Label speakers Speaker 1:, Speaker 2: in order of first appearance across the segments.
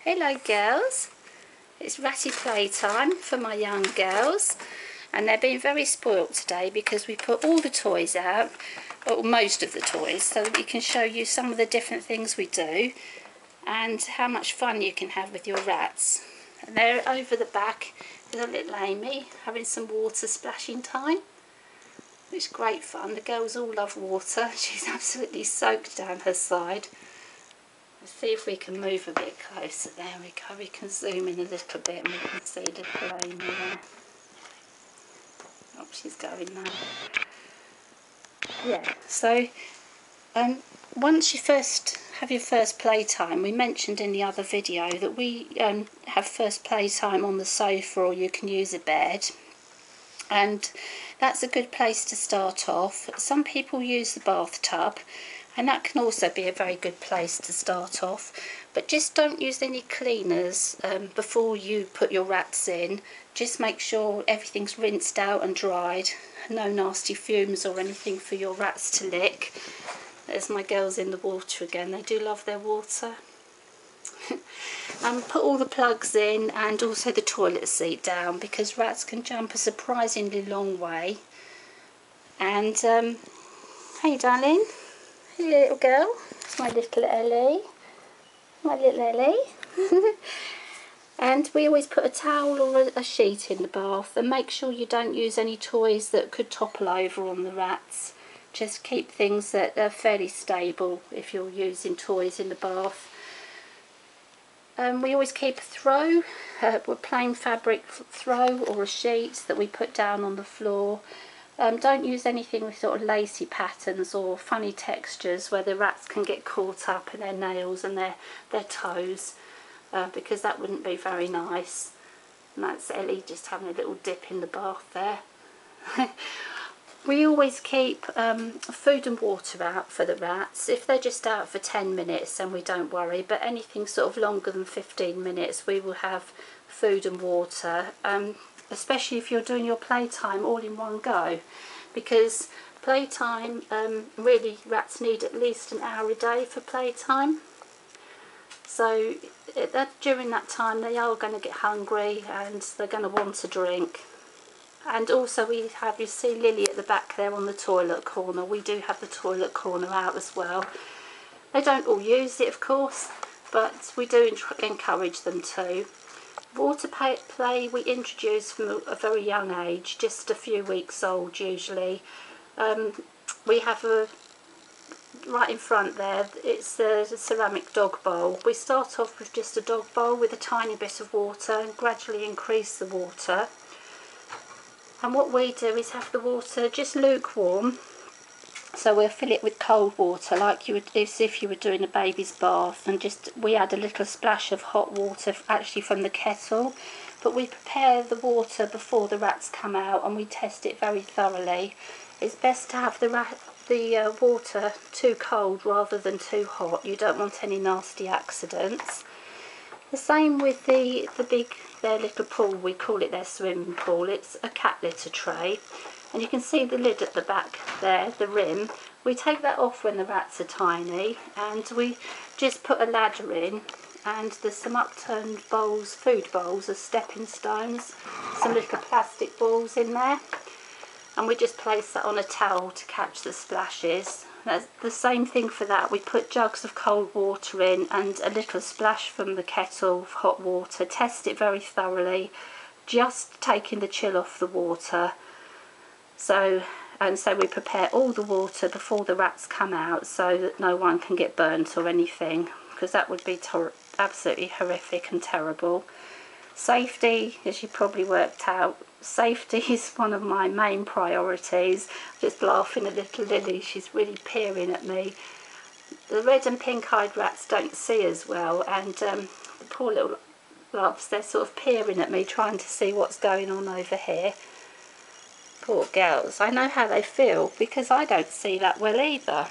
Speaker 1: Hello girls, it's ratty playtime for my young girls, and they're being very spoilt today because we put all the toys out, or most of the toys, so that we can show you some of the different things we do and how much fun you can have with your rats. And they're over the back with a little Amy having some water splashing time. It's great fun. The girls all love water. She's absolutely soaked down her side. Let's see if we can move a bit closer. There we go. We can zoom in a little bit and we can see little Amy there. Oh, she's going now. Yeah, so once you first have your first playtime, we mentioned in the other video that we have first playtime on the sofa, or you can use a bed. And that's a good place to start off. Some people use the bathtub, and that can also be a very good place to start off. But just don't use any cleaners before you put your rats in. Just make sure everything's rinsed out and dried. No nasty fumes or anything for your rats to lick. There's my girls in the water again. They do love their water. Put all the plugs in and also the toilet seat down, because rats can jump a surprisingly long way. And hey darling, hey little girl, it's my little Ellie, my little Ellie. And we always put a towel or a sheet in the bath, and make sure you don't use any toys that could topple over on the rats. Just keep things that are fairly stable if you're using toys in the bath. We always keep a throw, a plain fabric throw or a sheet that we put down on the floor. Don't use anything with sort of lacy patterns or funny textures where the rats can get caught up in their nails and their toes, because that wouldn't be very nice. And that's Ellie just having a little dip in the bath there. We always keep food and water out for the rats. If they're just out for 10 minutes, then we don't worry, but anything sort of longer than 15 minutes we will have food and water, especially if you're doing your playtime all in one go, because playtime, really rats need at least an hour a day for playtime. So during that time they are going to get hungry and they're going to want to drink. And also we have, you see Lily at the back there on the toilet corner. We do have the toilet corner out as well. They don't all use it, of course, but we do encourage them to. Water play we introduce from a very young age, just a few weeks old usually. We have right in front there, it's a ceramic dog bowl. We start off with just a dog bowl with a tiny bit of water and gradually increase the water. And what we do is have the water just lukewarm, so we'll fill it with cold water like you would, as if you were doing a baby's bath, and just we add a little splash of hot water actually from the kettle. But we prepare the water before the rats come out and we test it very thoroughly. It's best to have the water too cold rather than too hot. You don't want any nasty accidents. The same with their little pool, we call it their swimming pool. It's a cat litter tray, and you can see the lid at the back there, the rim. We take that off when the rats are tiny, and we just put a ladder in, and there's some upturned bowls, food bowls as stepping stones, some little plastic balls in there, and we just place that on a towel to catch the splashes. That's the same thing for that. We put jugs of cold water in and a little splash from the kettle of hot water. Test it very thoroughly, just taking the chill off the water. So we prepare all the water before the rats come out, so that no one can get burnt or anything, because that would be absolutely horrific and terrible. Safety, as you probably worked out, safety is one of my main priorities. Just laughing at little Lily, she's really peering at me. The red and pink-eyed rats don't see as well, and the poor little loves, they're sort of peering at me, trying to see what's going on over here. Poor girls, I know how they feel, because I don't see that well either.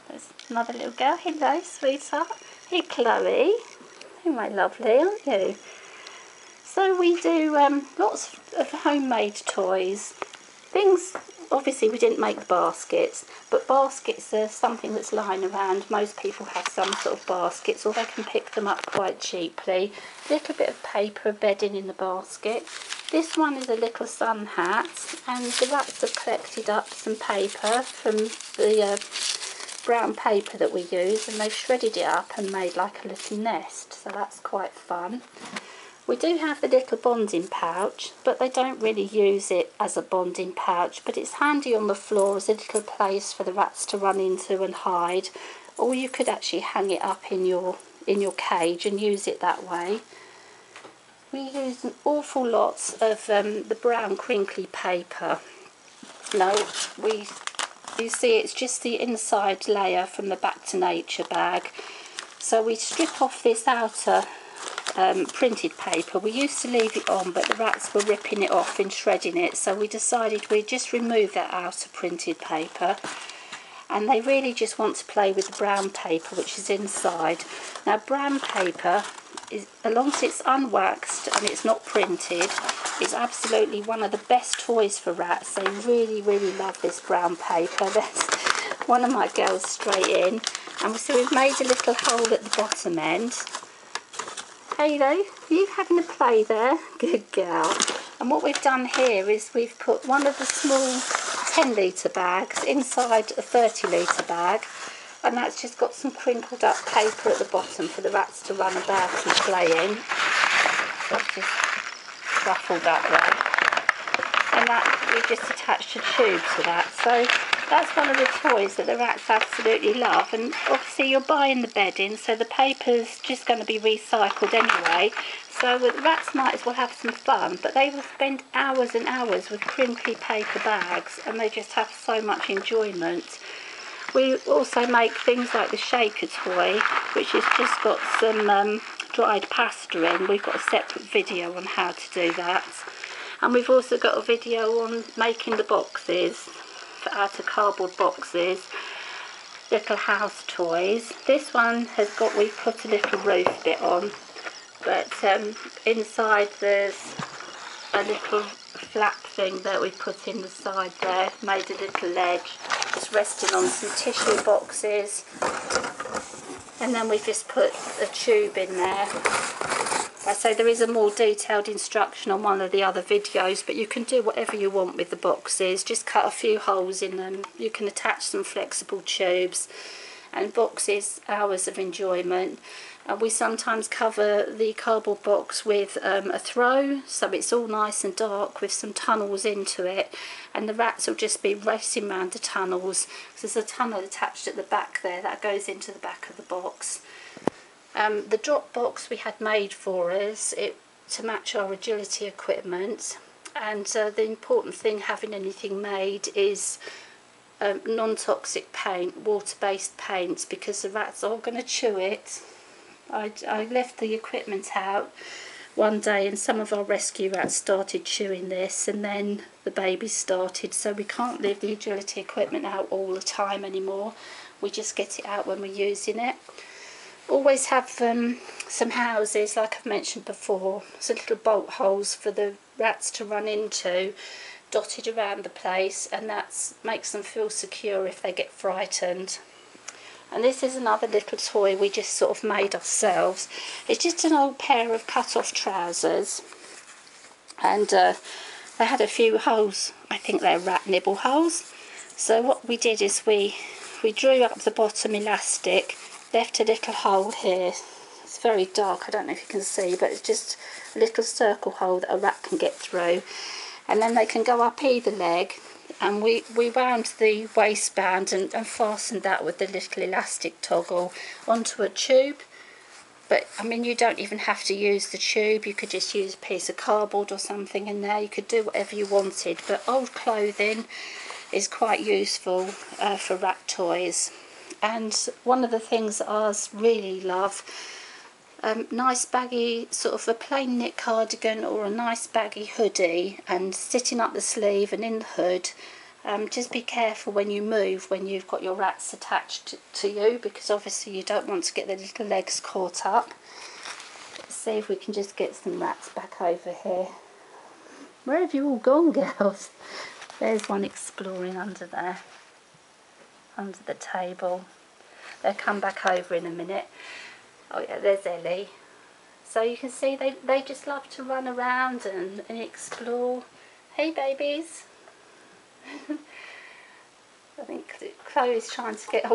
Speaker 1: There's another little girl. Hello, sweetheart. Hey, Chloe. You're my lovely, aren't you? So we do lots of homemade toys, things obviously we didn't make the baskets, but baskets are something that's lying around. Most people have some sort of baskets, or they can pick them up quite cheaply. A little bit of paper bedding in the basket. This one is a little sun hat, and the rats have collected up some paper from the brown paper that we use, and they've shredded it up and made like a little nest, so that's quite fun. We do have the little bonding pouch, but they don't really use it as a bonding pouch, but it's handy on the floor as a little place for the rats to run into and hide, or you could actually hang it up in your cage and use it that way. We use an awful lot of the brown crinkly paper. Now, you see it's just the inside layer from the Back to Nature bag. So we strip off this outer printed paper. We used to leave it on, but the rats were ripping it off and shredding it, so we decided we'd just remove that outer printed paper, and they really just want to play with the brown paper which is inside. Now, brown paper is, as long as it's unwaxed and it's not printed, is absolutely one of the best toys for rats. They really, really love this brown paper. There's one of my girls straight in, and so we've made a little hole at the bottom end. Halo, are you having a play there? Good girl. And what we've done here is we've put one of the small 10 litre bags inside a 30 litre bag, and that's just got some crinkled up paper at the bottom for the rats to run about and play in. So I've just ruffled that there. And that, we've just attached a tube to that. So that's one of the toys that the rats absolutely love, and obviously you're buying the bedding, so the paper's just going to be recycled anyway, so the rats might as well have some fun, but they will spend hours and hours with crinkly paper bags, and they just have so much enjoyment. We also make things like the shaker toy, which has just got some dried pasta in. We've got a separate video on how to do that, and we've also got a video on making the boxes out of cardboard boxes, little house toys. This one has got, we put a little roof bit on, but inside there's a little flap thing that we put in the side there, made a little ledge, just resting on some tissue boxes, and then we've just put a tube in there. I say there is a more detailed instruction on one of the other videos, but you can do whatever you want with the boxes. Just cut a few holes in them. You can attach some flexible tubes, and boxes, hours of enjoyment. We sometimes cover the cardboard box with a throw, so it's all nice and dark with some tunnels into it, and the rats will just be racing around the tunnels. There's a tunnel attached at the back there that goes into the back of the box. The drop box we had made for us to match our agility equipment, and the important thing having anything made is non-toxic paint, water-based paints, because the rats are going to chew it. I left the equipment out one day and some of our rescue rats started chewing this, and then the babies started, so we can't leave the agility equipment out all the time anymore. We just get it out when we're using it. Always have some houses, like I've mentioned before, so little bolt holes for the rats to run into, dotted around the place, and that makes them feel secure if they get frightened. And this is another little toy we just sort of made ourselves. It's just an old pair of cut-off trousers, and they had a few holes. I think they're rat nibble holes. So what we did is we drew up the bottom elastic, left a little hole here. It's very dark, I don't know if you can see, but it's just a little circle hole that a rat can get through, and then they can go up either leg. And we wound the waistband and fastened that with the little elastic toggle onto a tube. But I mean, you don't even have to use the tube, you could just use a piece of cardboard or something in there. You could do whatever you wanted, but old clothing is quite useful for rat toys. And one of the things that ours really love, nice baggy, sort of a plain knit cardigan or a nice baggy hoodie, and sitting up the sleeve and in the hood. Just be careful when you move, when you've got your rats attached to you, because obviously you don't want to get their little legs caught up. Let's see if we can just get some rats back over here. Where have you all gone, girls? There's one exploring under there, under the table. They'll come back over in a minute. Oh yeah, there's Ellie. So you can see they just love to run around and explore. Hey babies. I think Chloe's trying to get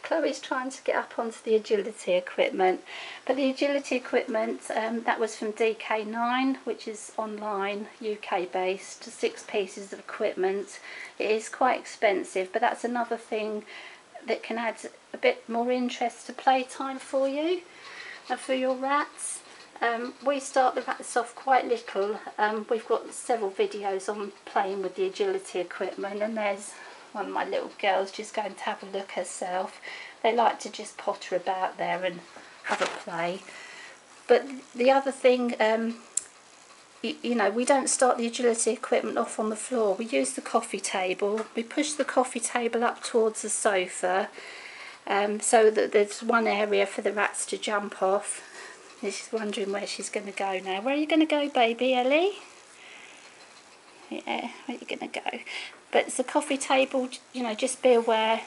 Speaker 1: Chloe's trying to get up onto the agility equipment. But the agility equipment, that was from DK9, which is online, UK based, 6 pieces of equipment. It is quite expensive, but that's another thing that can add a bit more interest to playtime for you and for your rats. We start the rats off quite little. We've got several videos on playing with the agility equipment, and there's one of my little girls just going to have a look herself. They like to just potter about there and have a play. But the other thing, you know, we don't start the agility equipment off on the floor. We use the coffee table. We push the coffee table up towards the sofa, so that there's one area for the rats to jump off. She's wondering where she's going to go now. Where are you going to go, baby Ellie? Yeah, where are you going to go? But it's a coffee table, you know, just be aware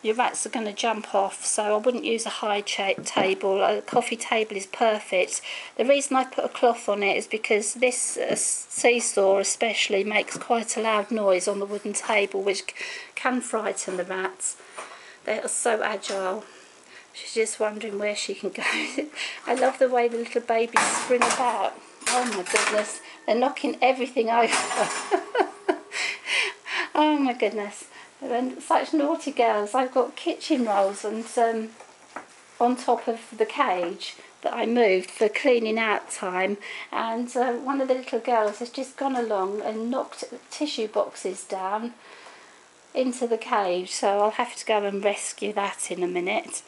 Speaker 1: your rats are going to jump off, so I wouldn't use a high table. A coffee table is perfect. The reason I put a cloth on it is because this seesaw especially makes quite a loud noise on the wooden table, which can frighten the rats. They are so agile. She's just wondering where she can go. I love the way the little babies spring about. Oh my goodness, they're knocking everything over. Oh my goodness, they're such naughty girls. I've got kitchen rolls and on top of the cage that I moved for cleaning out time, and one of the little girls has just gone along and knocked tissue boxes down into the cage, so I'll have to go and rescue that in a minute.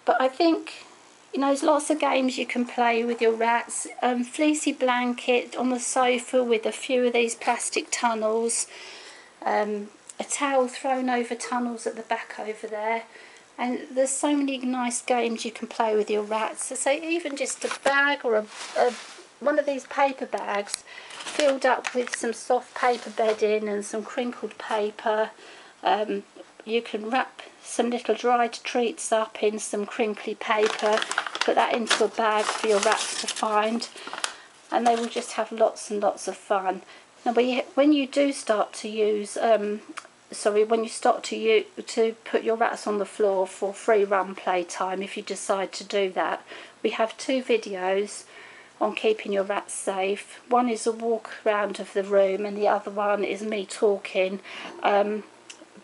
Speaker 1: But I think, you know, there's lots of games you can play with your rats. Fleecy blanket on the sofa with a few of these plastic tunnels. A towel thrown over tunnels at the back over there. And there's so many nice games you can play with your rats. So even just a bag or one of these paper bags filled up with some soft paper bedding and some crinkled paper. You can wrap some little dried treats up in some crinkly paper, put that into a bag for your rats to find, and they will just have lots and lots of fun. Now when you do start to use, when you start to put your rats on the floor for free run playtime, if you decide to do that, we have 2 videos on keeping your rats safe. One is a walk around of the room, and the other one is me talking,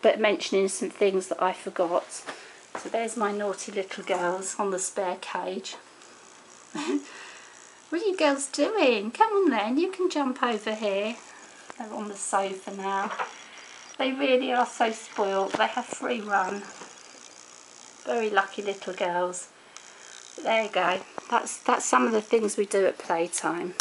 Speaker 1: but mentioning some things that I forgot. So there's my naughty little girls on the spare cage. What are you girls doing? Come on then, you can jump over here. They're on the sofa now. They really are so spoiled. They have free run. Very lucky little girls. But there you go. That's some of the things we do at playtime.